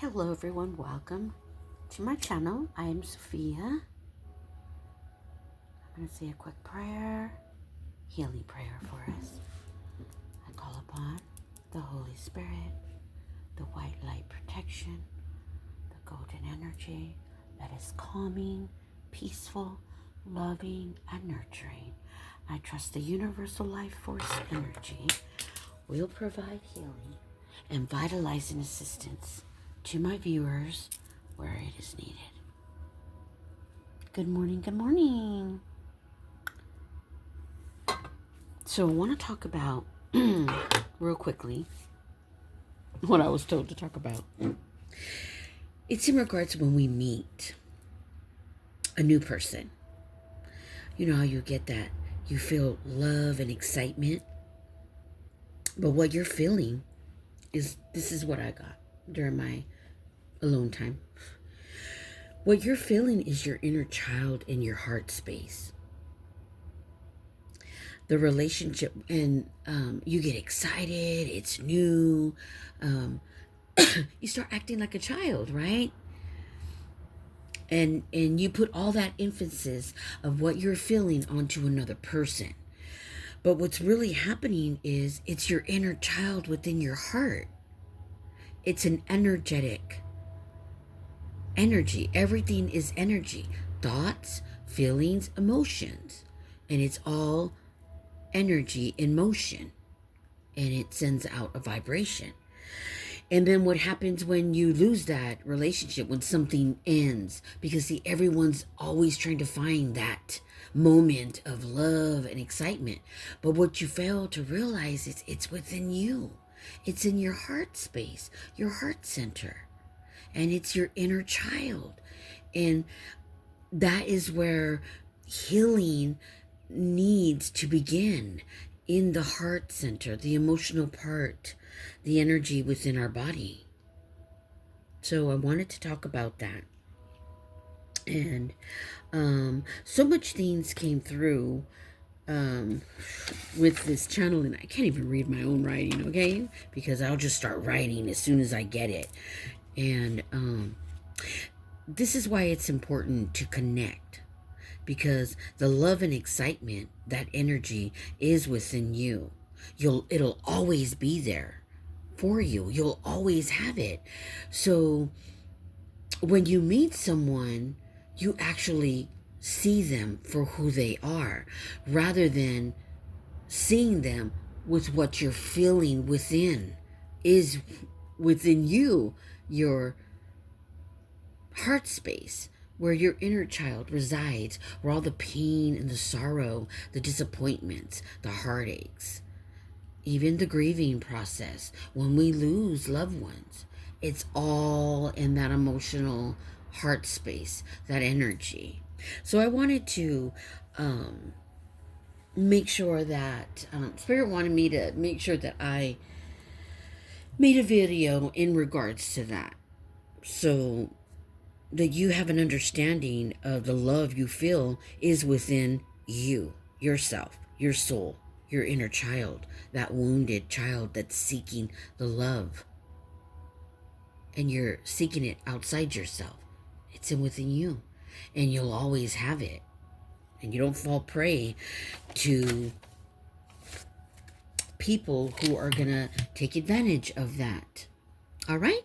Hello everyone, welcome to my channel. I am Sophia. I'm going to say a quick prayer, healing prayer for us. I call upon the Holy Spirit, the white light protection, the golden energy that is calming, peaceful, loving, and nurturing. I trust the universal life force energy will provide healing and vitalizing assistance to my viewers where it is needed. Good morning, good morning. So I want to talk about, real quickly, what I was told to talk about. It's in regards to when we meet a new person. You know how you get that, you feel love and excitement, but what you're feeling is, this is what I got during my alone time. What you're feeling is your inner child in your heart space. The relationship, and you get excited, it's new. You start acting like a child, right? And you put all that emphasis of what you're feeling onto another person. But what's really happening is it's your inner child within your heart. It's an energetic energy. Everything is energy. Thoughts, feelings, emotions. And it's all energy in motion. And it sends out a vibration. And then what happens when you lose that relationship, when something ends? Because see, everyone's always trying to find that moment of love and excitement. But what you fail to realize is it's within you. It's in your heart space, your heart center. And it's your inner child. And that is where healing needs to begin, in the heart center, the emotional part, the energy within our body. So I wanted to talk about that. And so much things came through with this channel, and I can't even read my own writing, okay? Because I'll just start writing as soon as I get it. And this is why it's important to connect, because the love and excitement, that energy is within you. It'll always be there for you. You'll always have it. So when you meet someone, you actually see them for who they are, rather than seeing them with what you're feeling within, is within you, your heart space, where your inner child resides, where all the pain and the sorrow, the disappointments, the heartaches, even the grieving process, when we lose loved ones, it's all in that emotional heart space, that energy. So I wanted to make sure that Spirit wanted me to make sure that I made a video in regards to that, so that you have an understanding of the love you feel is within you, yourself, your soul, your inner child, that wounded child that's seeking the love. And you're seeking it outside yourself. It's in within you. And you'll always have it. And you don't fall prey to people who are going to take advantage of that. All right?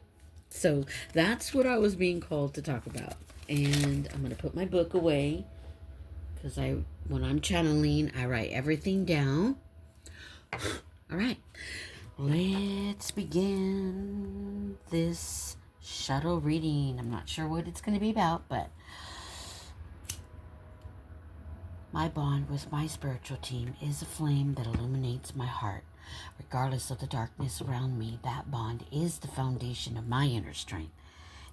So that's what I was being called to talk about. And I'm going to put my book away, because when I'm channeling, I write everything down. All right. Let's begin this shuttle reading. I'm not sure what it's going to be about, but my bond with my spiritual team is a flame that illuminates my heart. Regardless of the darkness around me, that bond is the foundation of my inner strength,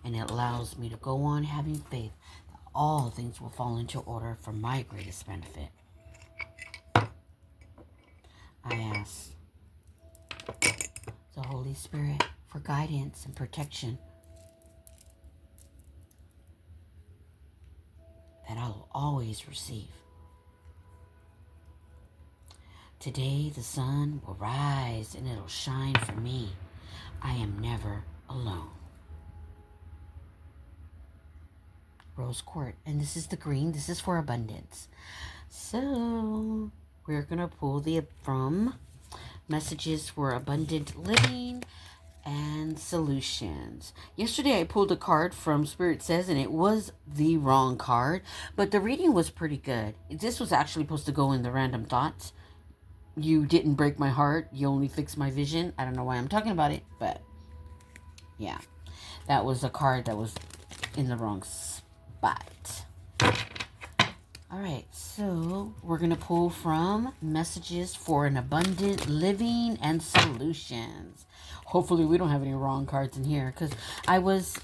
and it allows me to go on having faith that all things will fall into order for my greatest benefit. I ask the Holy Spirit for guidance and protection that I will always receive. Today the sun will rise and it'll shine for me. I am never alone. rose quartz. And this is the green. This is for abundance. So we're going to pull from messages for abundant living and solutions. Yesterday I pulled a card from Spirit Says, and it was the wrong card, but the reading was pretty good. This was actually supposed to go in the random thoughts. You didn't break my heart, you only fixed my vision. I don't know why I'm talking about it, but yeah, that was a card that was in the wrong spot. All right, so we're going to pull from messages for an abundant living and solutions. Hopefully we don't have any wrong cards in here, because I was,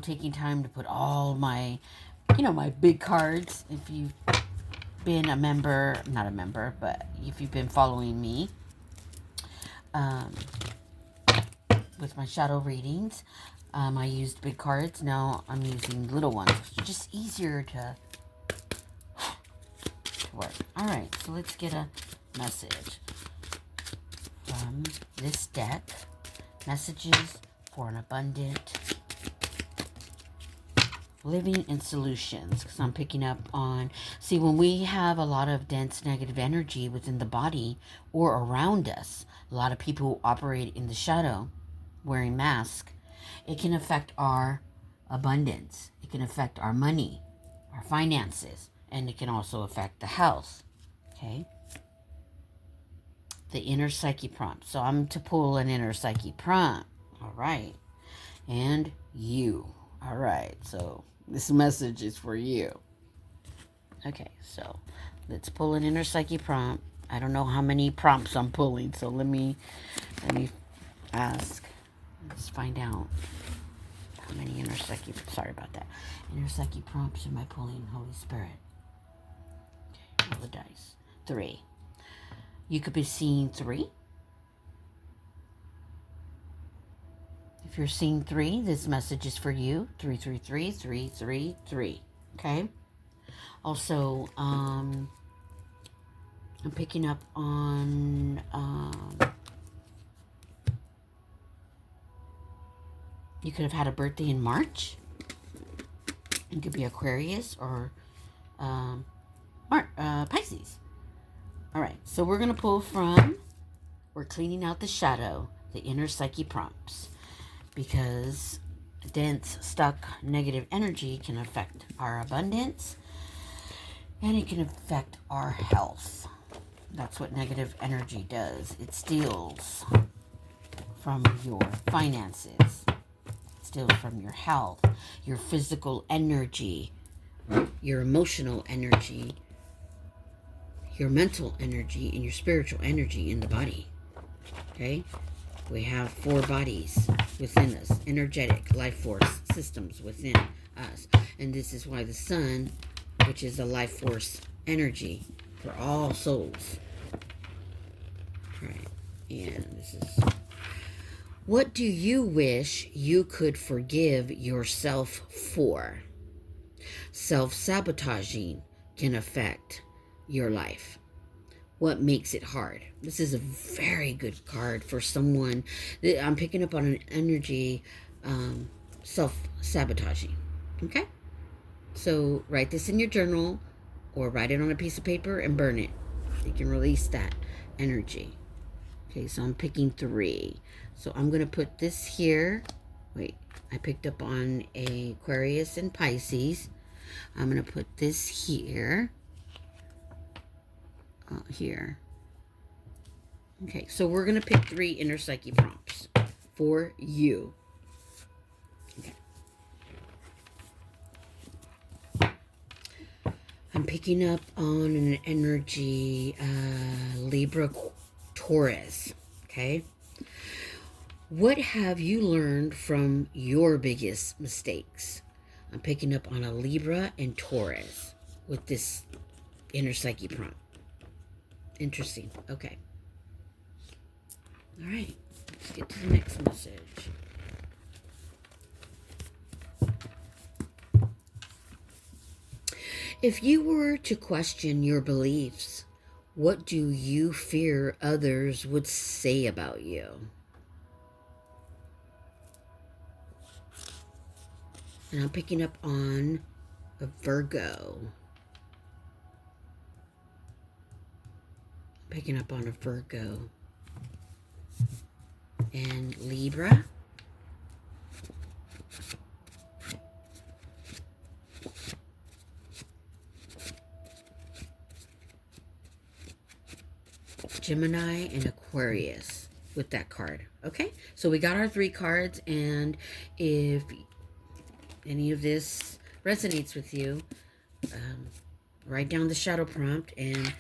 taking time to put all my, my big cards. If you've been a member, not a member, but if you've been following me with my shadow readings, I used big cards. Now I'm using little ones. It's just easier to work. All right, so let's get a message from this deck. Messages for an abundant living and solutions, because I'm picking up on, see, when we have a lot of dense negative energy within the body or around us, a lot of people who operate in the shadow wearing masks, it can affect our abundance. It can affect our money, our finances, and it can also affect the health. Okay, the inner psyche prompt. So I'm to pull an inner psyche prompt. All right, and you. All right, so this message is for you. Okay, so let's pull an inner psyche prompt. I don't know how many prompts I'm pulling, so let me ask. Let's find out how many inner psyche. Sorry about that. Inner psyche prompts am I pulling, Holy Spirit? Okay, roll the dice. 3. You could be seeing 3. If you're seeing 3, this message is for you. 333 333. Okay. Also, I'm picking up on you could have had a birthday in March. It could be Aquarius or Pisces. All right, so we're going to pull from, we're cleaning out the shadow, the inner psyche prompts, because dense, stuck, negative energy can affect our abundance, and it can affect our health. That's what negative energy does. It steals from your finances, it steals from your health, your physical energy, your emotional energy, your mental energy, and your spiritual energy in the body. Okay? We have 4 bodies within us, energetic life force systems within us. And this is why the sun, which is a life force energy for all souls. Right. And this is, what do you wish you could forgive yourself for? Self-sabotaging can affect your life. What makes it hard? This is a very good card for someone. I'm picking up on an energy, self-sabotaging. Okay? So write this in your journal or write it on a piece of paper and burn it. You can release that energy. Okay, so I'm picking 3. So I'm going to put this here. Wait, I picked up on a Aquarius and Pisces. I'm going to put this here. Here. Okay, so we're going to pick 3 inner psyche prompts for you. Okay. I'm picking up on an energy Libra Taurus. Okay. What have you learned from your biggest mistakes? I'm picking up on a Libra and Taurus with this inner psyche prompt. Interesting. Okay. All right. Let's get to the next message. If you were to question your beliefs, what do you fear others would say about you? And I'm picking up on a Virgo. Picking up on a Virgo. And Libra. Gemini and Aquarius with that card. Okay, so we got our 3 cards, and if any of this resonates with you, write down the shadow prompt and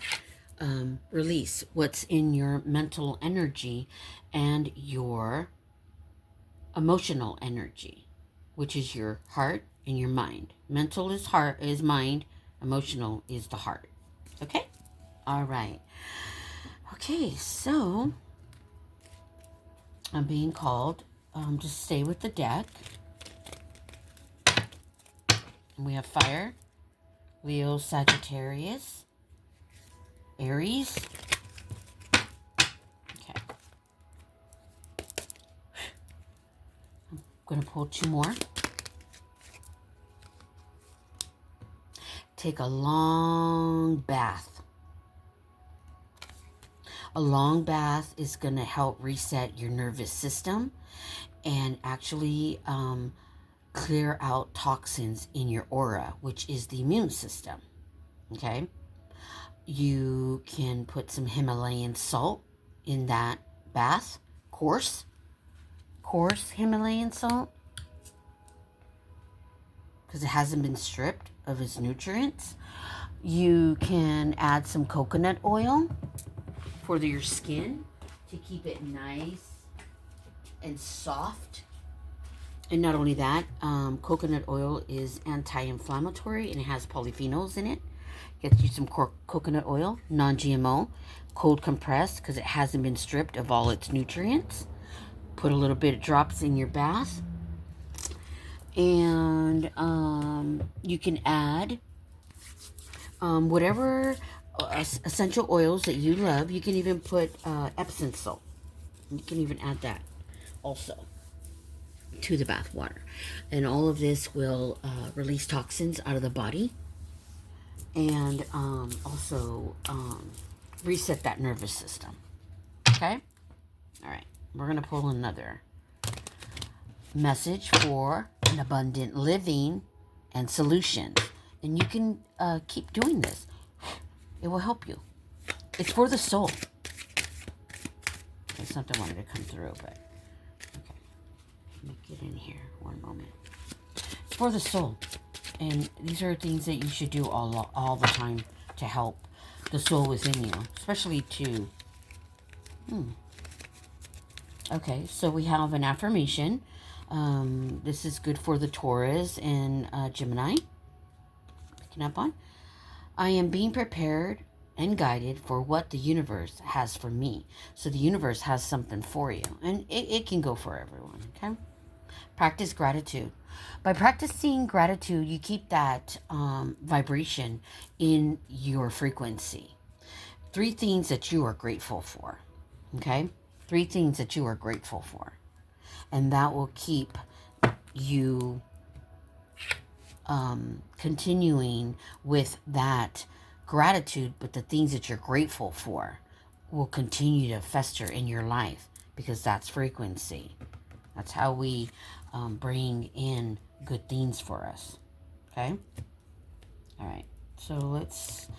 release what's in your mental energy and your emotional energy, which is your heart and your mind. Mental is heart, is mind. Emotional is the heart. Okay? All right. Okay, so I'm being called to stay with the deck. And we have fire, Leo, Sagittarius, Aries. Okay. I'm going to pull 2 more. Take a long bath. A long bath is going to help reset your nervous system and actually clear out toxins in your aura, which is the immune system. Okay? You can put some Himalayan salt in that bath. Coarse Himalayan salt, because it hasn't been stripped of its nutrients. You can add some coconut oil for your skin to keep it nice and soft. And not only that, coconut oil is anti-inflammatory and it has polyphenols in it. Get you some coconut oil, non-GMO, cold compressed because it hasn't been stripped of all its nutrients. Put a little bit of drops in your bath. And you can add whatever essential oils that you love. You can even put Epsom salt. You can even add that also to the bath water. And all of this will release toxins out of the body and also reset that nervous system. Okay? All right. We're going to pull another message for an abundant living and solutions. And you can keep doing this. It will help you. It's for the soul. Okay, something wanted to come through, but okay. Let me get in here one moment. It's for the soul. And these are things that you should do all the time to help the soul within you, especially to... Okay, so we have an affirmation. This is good for the Taurus and Gemini. Picking up on. I am being prepared and guided for what the universe has for me. So the universe has something for you. And it can go for everyone, okay? Practice gratitude. By practicing gratitude, you keep that vibration in your frequency. 3 things that you are grateful for, okay? 3 things that you are grateful for. And that will keep you continuing with that gratitude, but the things that you're grateful for will continue to fester in your life because that's frequency. That's how we bring in good things for us. Okay? All right. So let's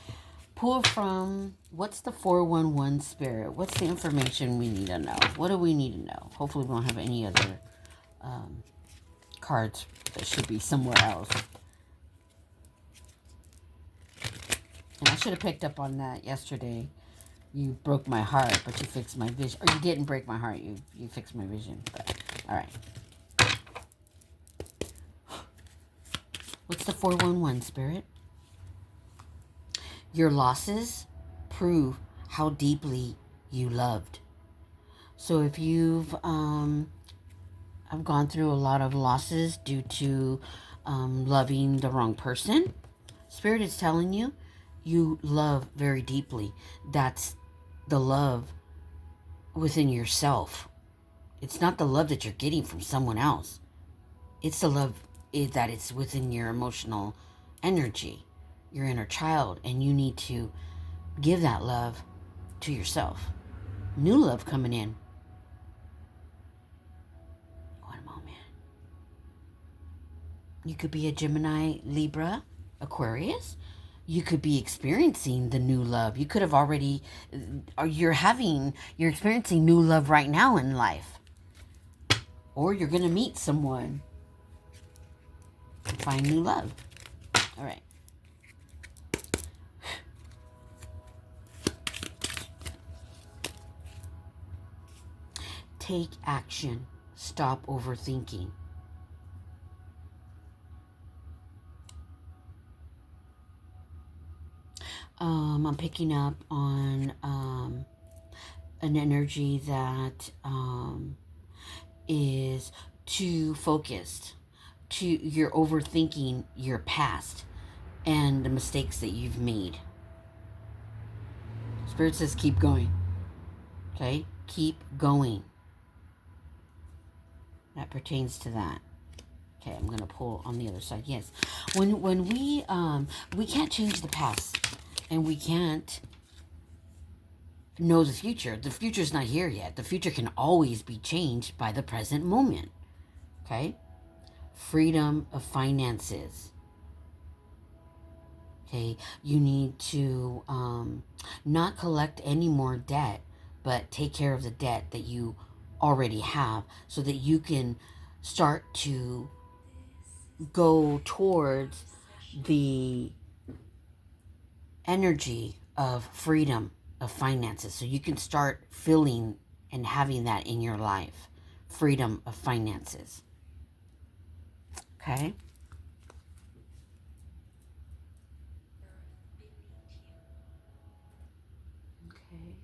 pull from, what's the 411 spirit? What's the information we need to know? What do we need to know? Hopefully we don't have any other cards that should be somewhere else. And I should have picked up on that yesterday. You broke my heart, but you fixed my vision. Or you didn't break my heart. You fixed my vision. But, all right. What's the 411 spirit? Your losses prove how deeply you loved. So if you've I've gone through a lot of losses due to loving the wrong person, Spirit is telling you, you love very deeply. That's the love within yourself. It's not the love that you're getting from someone else. It's the love that it's within your emotional energy, your inner child, and you need to give that love to yourself. New love coming in. One moment. You could be a Gemini, Libra, Aquarius. You could be experiencing the new love. You could have already, or you're experiencing new love right now in life. Or you're going to meet someone and find new love. All right. Take action. Stop overthinking. I'm picking up on an energy that is too focused. You're overthinking your past and the mistakes that you've made. Spirit says keep going. Okay? Keep going. That pertains to that. Okay, I'm gonna pull on the other side. Yes, when we can't change the past, and we can't know the future. The future's not here yet. The future can always be changed by the present moment. Okay, freedom of finances. Okay, you need to not collect any more debt, but take care of the debt that you already have, so that you can start to go towards the energy of freedom of finances, so you can start feeling and having that in your life. Freedom of finances. Okay? Okay.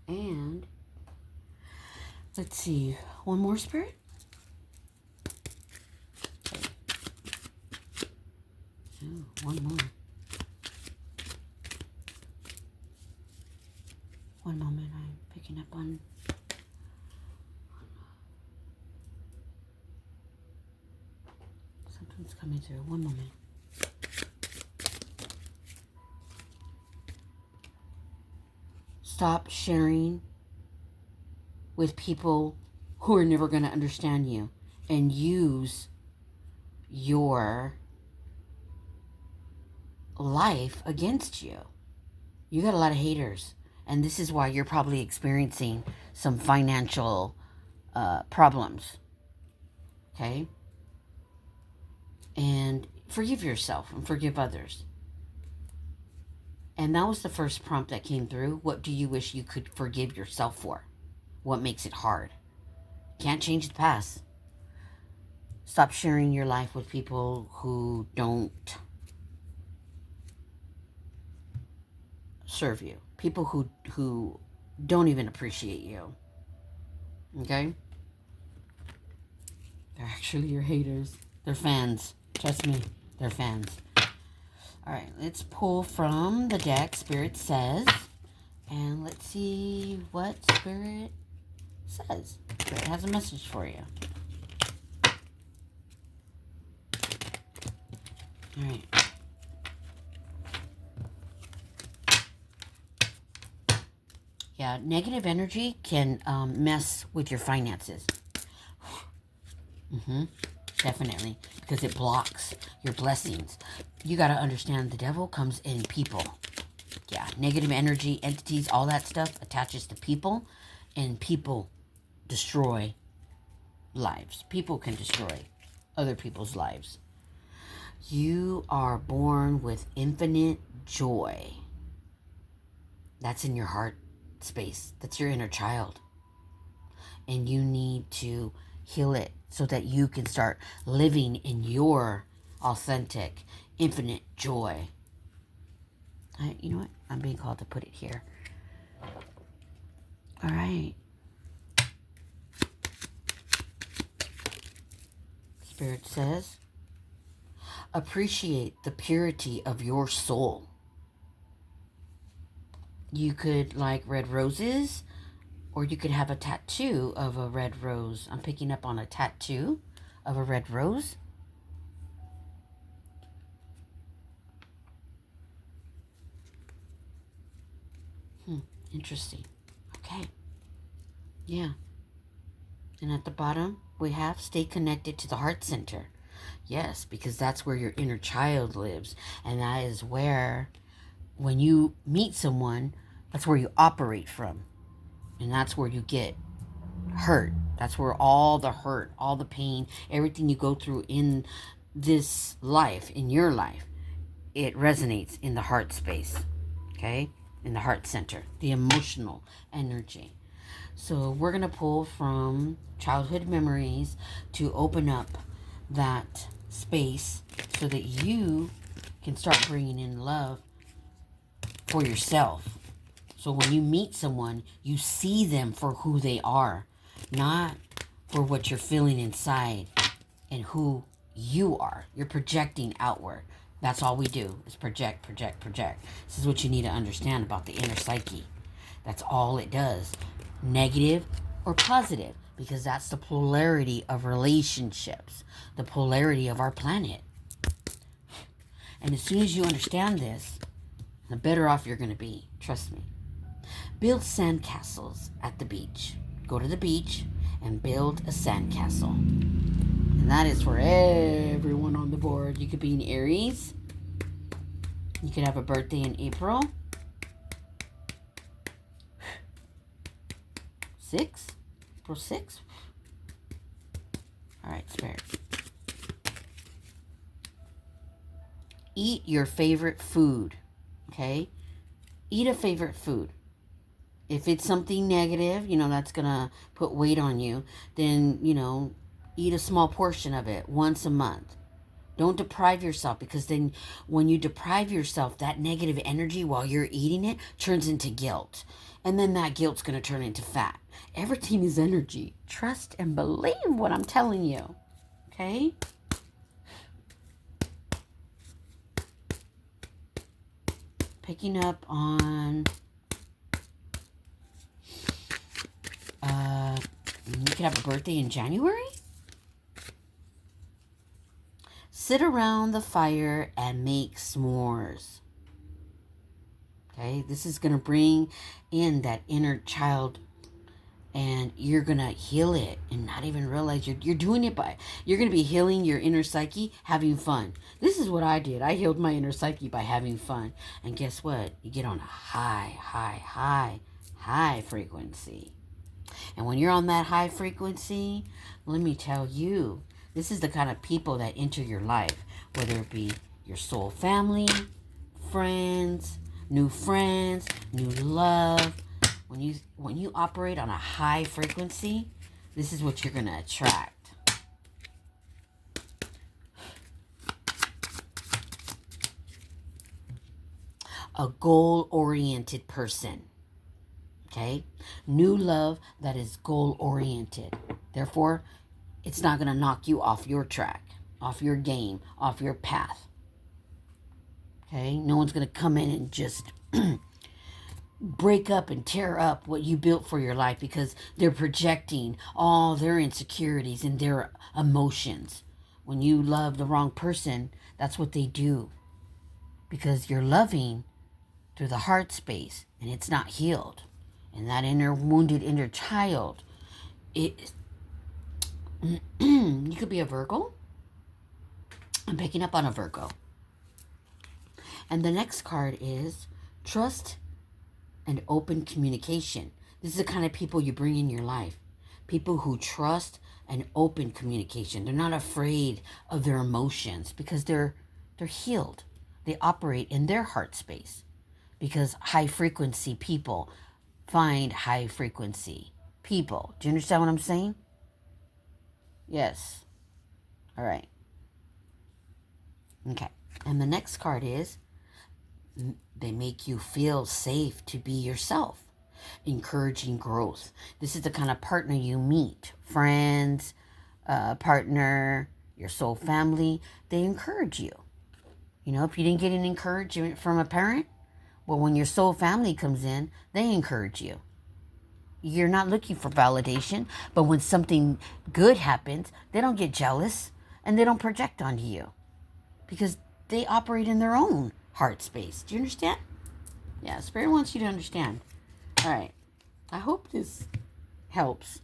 And let's see, one more, Spirit? Ooh, one more. One moment, I'm picking up on something's coming through. One moment. Stop sharing with people who are never going to understand you, and use your life against you. You got a lot of haters, and this is why you're probably experiencing some financial problems. Okay? And forgive yourself and forgive others. And that was the first prompt that came through. What do you wish you could forgive yourself for? What makes it hard? Can't change the past. Stop sharing your life with people who don't serve you. People who don't even appreciate you. Okay? They're actually your haters. They're fans. Trust me, they're fans. All right, let's pull from the deck, Spirit says. And let's see what Spirit says. Spirit has a message for you. All right. Yeah, negative energy can mess with your finances. Definitely, because it blocks your blessings. You got to understand the devil comes in people. Yeah, negative energy, entities, all that stuff attaches to people, and people destroy lives. People can destroy other people's lives. You are born with infinite joy. That's in your heart space. That's your inner child. And you need to heal it so that you can start living in your authentic, infinite joy. You know what? I'm being called to put it here. All right. Spirit says, appreciate the purity of your soul. You could like red roses, or you could have a tattoo of a red rose. I'm picking up on a tattoo of a red rose. Interesting. Okay. Yeah. And at the bottom, we have stay connected to the heart center. Yes, because that's where your inner child lives. And that is where, when you meet someone, that's where you operate from. And that's where you get hurt. That's where all the hurt, all the pain, everything you go through in this life, in your life, it resonates in the heart space. Okay? In the heart center, the emotional energy. So we're going to pull from childhood memories to open up that space so that you can start bringing in love for yourself. So when you meet someone, you see them for who they are, not for what you're feeling inside and who you are. You're projecting outward. That's all we do is project, project, project. This is what you need to understand about the inner psyche. That's all it does. Negative or positive, because that's the polarity of relationships, the polarity of our planet. And as soon as you understand this, the better off you're going to be. Trust me. Build sandcastles at the beach. Go to the beach and build a sandcastle. And that is for everyone on the board. You could be in Aries. You could have a birthday in April 6th. April 6th. All right, Spirit. Eat your favorite food. Okay? Eat a favorite food. If it's something negative, that's going to put weight on you, then, eat a small portion of it once a month. Don't deprive yourself, because then when you deprive yourself, that negative energy while you're eating it turns into guilt. And then that guilt's going to turn into fat. Everything is energy. Trust and believe what I'm telling you. Okay? Picking up on... you could have a birthday in January? Sit around the fire and make s'mores. Okay, this is going to bring in that inner child, and you're going to heal it and not even realize you're doing it you're going to be healing your inner psyche, having fun. This is what I did. I healed my inner psyche by having fun. And guess what? You get on a high frequency. And when you're on that high frequency, let me tell you, this is the kind of people that enter your life, whether it be your soul family, friends, new love. When you operate on a high frequency, this is what you're going to attract. A goal-oriented person. Okay? New love that is goal-oriented. Therefore, it's not going to knock you off your track, off your game, off your path. Okay? No one's going to come in and just break up and tear up what you built for your life, because they're projecting all their insecurities and their emotions. When you love the wrong person, that's what they do. Because you're loving through the heart space and it's not healed. And that wounded inner child, you could be a Virgo. I'm picking up on a Virgo. And the next card is trust and open communication. This is the kind of people you bring in your life. People who trust and open communication. They're not afraid of their emotions because they're healed. They operate in their heart space, because high frequency people find high frequency people. Do you understand what I'm saying? Yes. All right. Okay. And the next card is they make you feel safe to be yourself, encouraging growth. This is the kind of partner you meet. Friends, partner, your soul family, they encourage you. If you didn't get an encouragement from a parent, well, when your soul family comes in, they encourage you. You're not looking for validation, but when something good happens, they don't get jealous and they don't project onto you, because they operate in their own heart space. Do you understand? Yeah, Spirit wants you to understand. All right. I hope this helps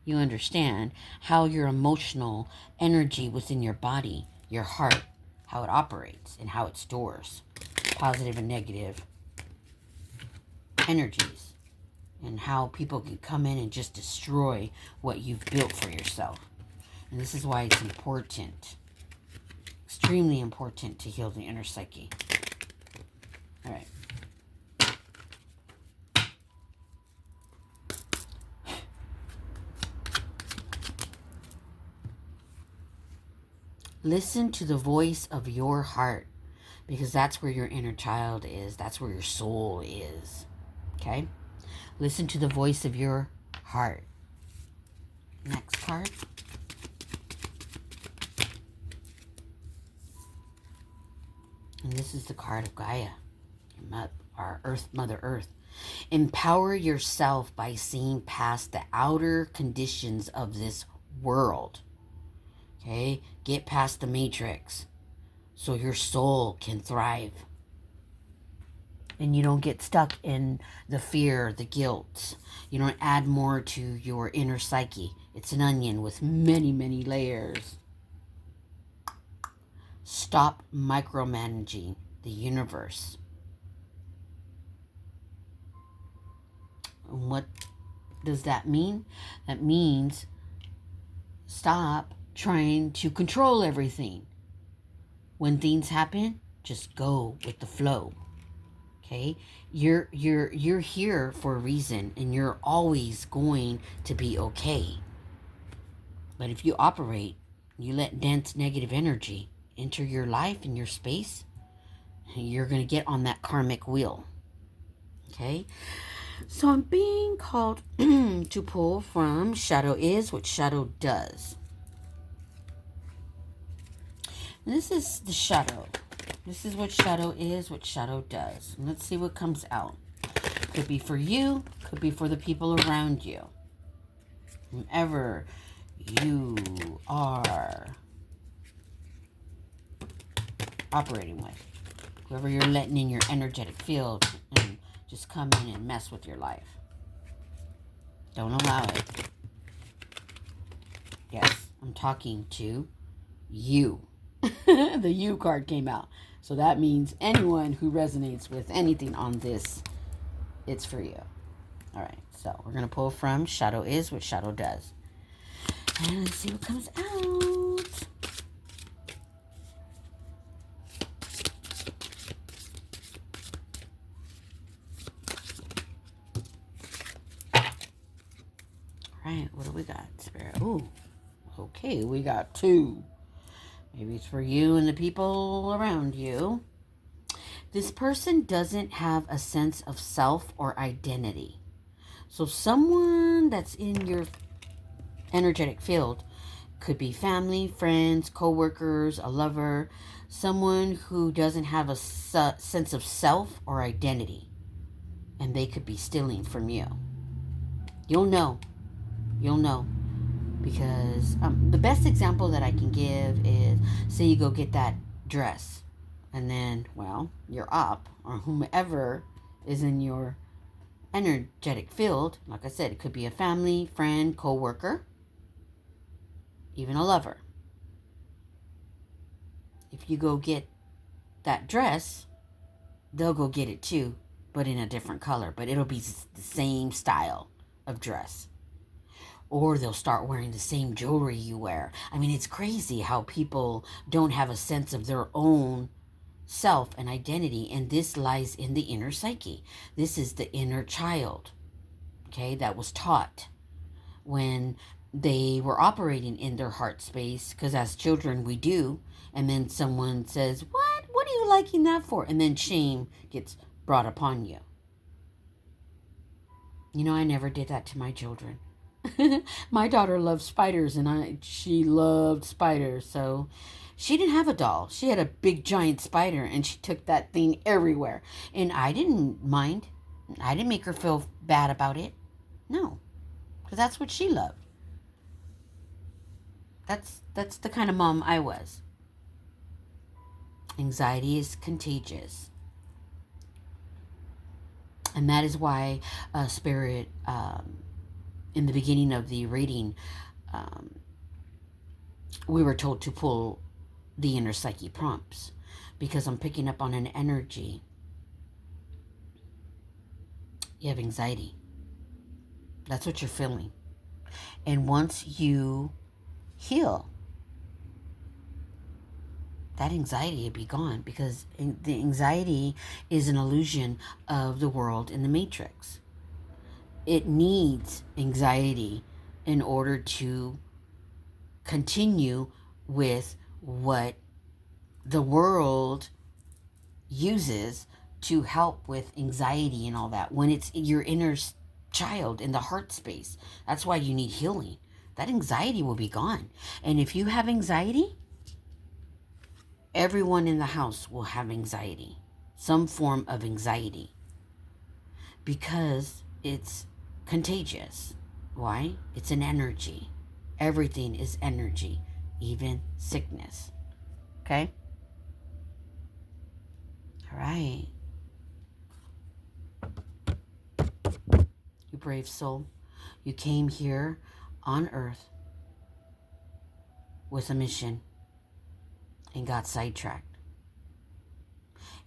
you understand how your emotional energy within your body, your heart, how it operates and how it stores positive and negative energies, and how people can come in and just destroy what you've built for yourself. And this is why it's important, extremely important, to heal the inner psyche. All right. Listen to the voice of your heart, because that's where your inner child is. That's where your soul is. Okay? Listen to the voice of your heart. Next card. And this is the card of Gaia, our Earth, Mother Earth. Empower yourself by seeing past the outer conditions of this world. Okay? Get past the matrix so your soul can thrive. And you don't get stuck in the fear, the guilt. You don't add more to your inner psyche. It's an onion with many, many layers. Stop micromanaging the universe. And what does that mean? That means stop trying to control everything. When things happen, just go with the flow. Okay? You're here for a reason, and you're always going to be okay. But if you operate, you let dense negative energy enter your life and your space, you're going to get on that karmic wheel. Okay? So I'm being called to pull from Shadow Is What Shadow Does. And this is the shadow. This is what shadow is, what shadow does. And let's see what comes out. Could be for you, could be for the people around you. Whomever you are operating with. Whoever you're letting in your energetic field and just come in and mess with your life. Don't allow it. Yes, I'm talking to you. The you card came out. So that means anyone who resonates with anything on this, it's for you. All right, so we're going to pull from Shadow Is What Shadow Does. And let's see what comes out. All right, what do we got, Spirit? Ooh, okay, we got 2. Maybe it's for you and the people around you. This person doesn't have a sense of self or identity. So someone that's in your energetic field could be family, friends, co-workers, a lover, someone who doesn't have a sense of self or identity. And they could be stealing from you. You'll know. You'll know. Because the best example that I can give is, say you go get that dress, and then, well, your op or whomever is in your energetic field, like I said, it could be a family, friend, co-worker, even a lover. If you go get that dress, they'll go get it too, but in a different color, but it'll be the same style of dress. Or they'll start wearing the same jewelry you wear. I mean, it's crazy how people don't have a sense of their own self and identity. And this lies in the inner psyche. This is the inner child, okay, that was taught when they were operating in their heart space. Because as children, we do. And then someone says, what? What are you liking that for? And then shame gets brought upon you. You know, I never did that to my children. My daughter loves spiders, and she loved spiders, so she didn't have a doll. She had a big giant spider, and she took that thing everywhere. And I didn't mind. I didn't make her feel bad about it. No, because that's what she loved. That's the kind of mom I was. Anxiety is contagious. And that is why Spirit, in the beginning of the reading, um, we were told to pull the inner psyche prompts, because I'm picking up on an energy. You have anxiety. That's what you're feeling. And once you heal, that anxiety will be gone, because the anxiety is an illusion of the world in the matrix. It needs anxiety in order to continue with what the world uses to help with anxiety and all that, when it's your inner child in the heart space. That's why you need healing. That anxiety will be gone. And if you have anxiety, everyone in the house will have anxiety, some form of anxiety, because it's contagious. Why? It's an energy. Everything is energy, even sickness. Okay? All right. You brave soul. You came here on earth with a mission and got sidetracked.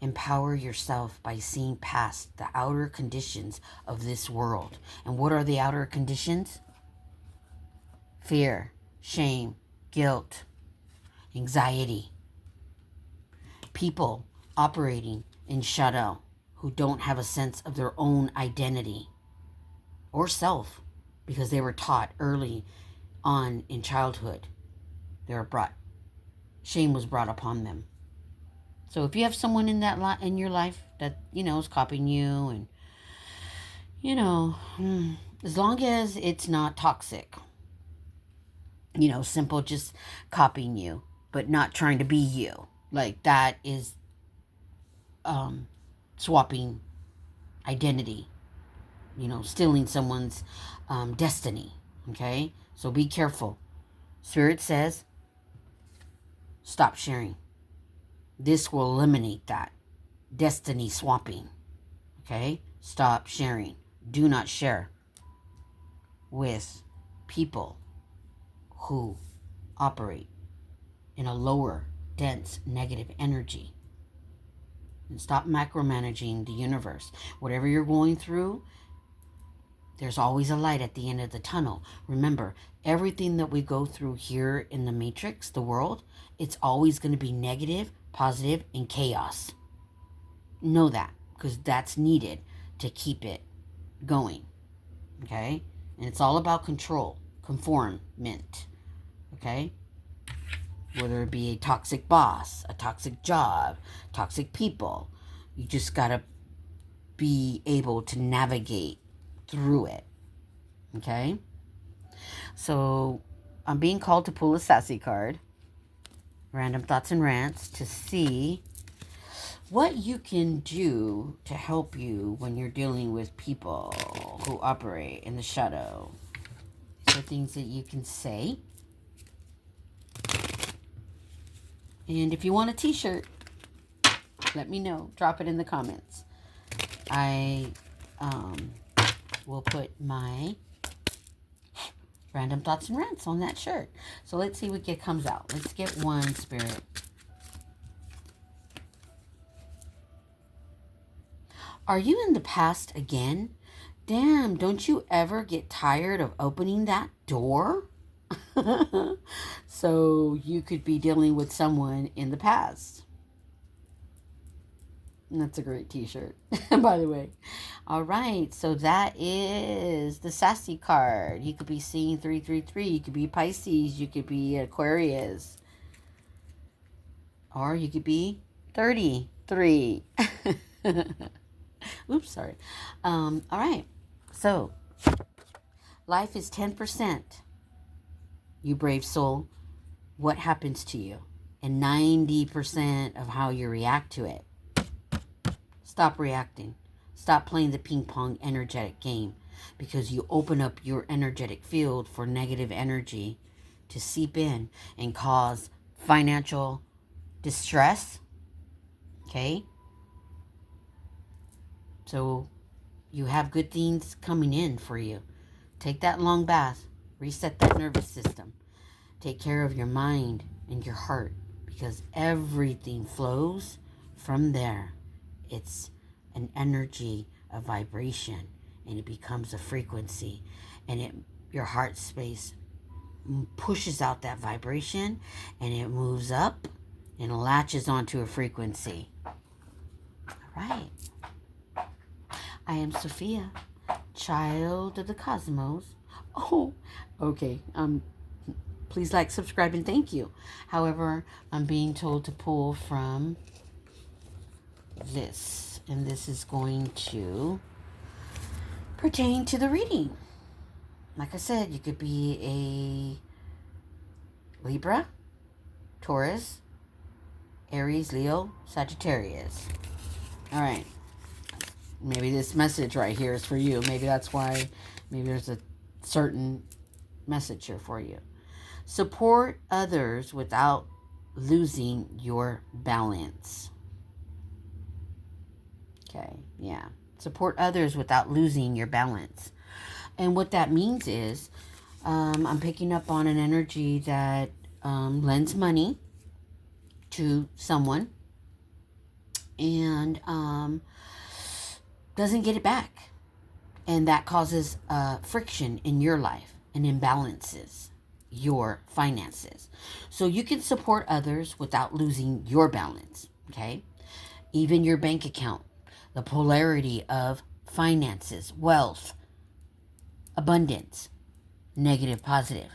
Empower yourself by seeing past the outer conditions of this world. And what are the outer conditions? Fear, shame, guilt, anxiety. People operating in shadow who don't have a sense of their own identity or self, because they were taught early on in childhood. Shame was brought upon them. So if you have someone in that in your life that, is copying you, and, as long as it's not toxic, simple, just copying you, but not trying to be you. Like, that is swapping identity, stealing someone's destiny. Okay? So be careful. Spirit says, stop sharing. This will eliminate that destiny swapping. Okay? Stop sharing. Do not share with people who operate in a lower, dense, negative energy. And stop micromanaging the universe. Whatever you're going through, there's always a light at the end of the tunnel. Remember, everything that we go through here in the matrix, the world, it's always going to be negative, positive, and chaos. Know that, because that's needed to keep it going. Okay? And it's all about control, conformment. Okay? Whether it be a toxic boss, a toxic job, toxic people, you just got to be able to navigate through it. Okay? So I'm being called to pull a sassy card, random thoughts and rants, to see what you can do to help you when you're dealing with people who operate in the shadow. These are things that you can say. And if you want a t-shirt, let me know. Drop it in the comments. I will put my random thoughts and rants on that shirt. So let's see what comes out. Let's get one, Spirit. Are you in the past again? Damn, don't you ever get tired of opening that door? So you could be dealing with someone in the past. And that's a great t-shirt, by the way. All right, so that is the sassy card. You could be seeing 333. You could be Pisces. You could be Aquarius. Or you could be 33. Oops, sorry. All right, so life is 10%. You brave soul, what happens to you? And 90% of how you react to it. Stop reacting. Stop playing the ping pong energetic game, because you open up your energetic field for negative energy to seep in and cause financial distress. Okay? So You have good things coming in for you. Take that long bath. Reset that nervous system. Take care of your mind and your heart, because everything flows from there. It's an energy, a vibration, and it becomes a frequency. And your heart space pushes out that vibration, and it moves up and latches onto a frequency. All right. I am Sophia, child of the cosmos. Oh, okay. Please like, subscribe, and thank you. However, I'm being told to pull from this, and this is going to pertain to the reading. Like I said, you could be a Libra, Taurus, Aries, Leo, Sagittarius. All right. Maybe this message right here is for you. Maybe that's why, maybe there's a certain message here for you. Support others without losing your balance. Okay, yeah. Support others without losing your balance. And what that means is, I'm picking up on an energy that lends money to someone and doesn't get it back. And that causes friction in your life and imbalances your finances. So you can support others without losing your balance, okay? Even your bank account, the polarity of finances, wealth, abundance, negative, positive,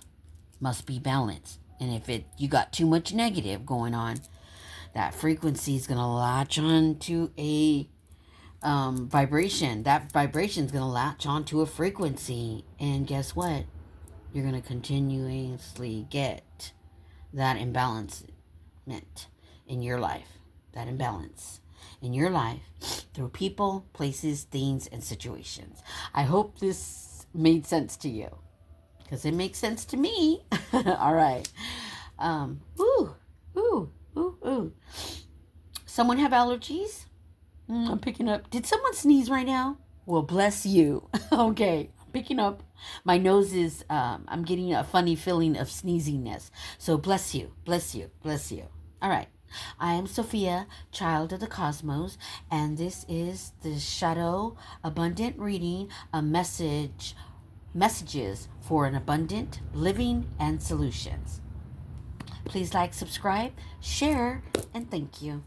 must be balanced. And if you got too much negative going on, that frequency is going to latch on to a vibration. That vibration is going to latch onto a frequency. And guess what? You're going to continuously get that imbalancement in your life. That imbalance in your life through people, places, things, and situations. I hope this made sense to you, because it makes sense to me. All right. Someone have allergies? I'm picking up. Did someone sneeze right now? Well, bless you. Okay. I'm picking up. My nose is, I'm getting a funny feeling of sneeziness. So bless you. Bless you. Bless you. All right. I am Sophia, child of the cosmos, and this is the Shadow Abundant Reading, messages for an abundant living and solutions. Please like, subscribe, share, and thank you.